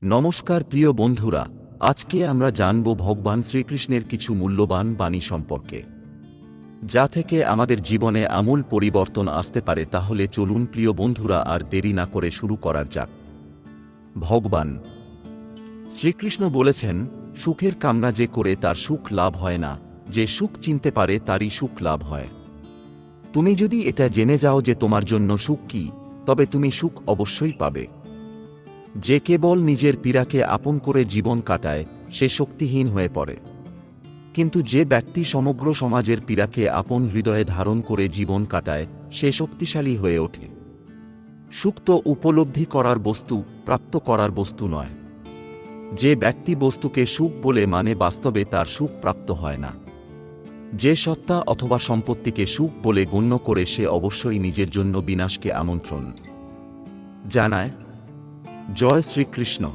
নমস্কার প্রিয় বন্ধুরা, আজকে আমরা জানব ভগবান শ্রীকৃষ্ণের কিছু মূল্যবান বাণী সম্পর্কে, যা থেকে আমাদের জীবনে আমূল পরিবর্তন আসতে পারে। তাহলে চলুন প্রিয় বন্ধুরা, আর দেরি না করে শুরু করা যাক। ভগবান শ্রীকৃষ্ণ বলেছেন, সুখের কামনা যে করে তার সুখ লাভ হয় না, যে সুখ চিনতে পারে তারই সুখ লাভ হয়। তুমি যদি এটা জেনে যাও যে তোমার জন্য সুখ কি, তবে তুমি সুখ অবশ্যই পাবে। যে কেবল নিজের পীড়াকে আপন করে জীবন কাটায়, সে শক্তিহীন হয়ে পড়ে। কিন্তু যে ব্যক্তি সমগ্র সমাজের পীড়াকে আপন হৃদয়ে ধারণ করে জীবন কাটায়, সে শক্তিশালী হয়ে ওঠে। সুখ তো উপলব্ধি করার বস্তু, প্রাপ্ত করার বস্তু নয়। যে ব্যক্তি বস্তুকে সুখ বলে মানে, বাস্তবে তার সুখ প্রাপ্ত হয় না। যে সত্তা অথবা সম্পত্তিকে সুখ বলে গণ্য করে, সে অবশ্যই নিজের জন্য বিনাশকে আমন্ত্রণ জানায়। জয় শ্রীকৃষ্ণ।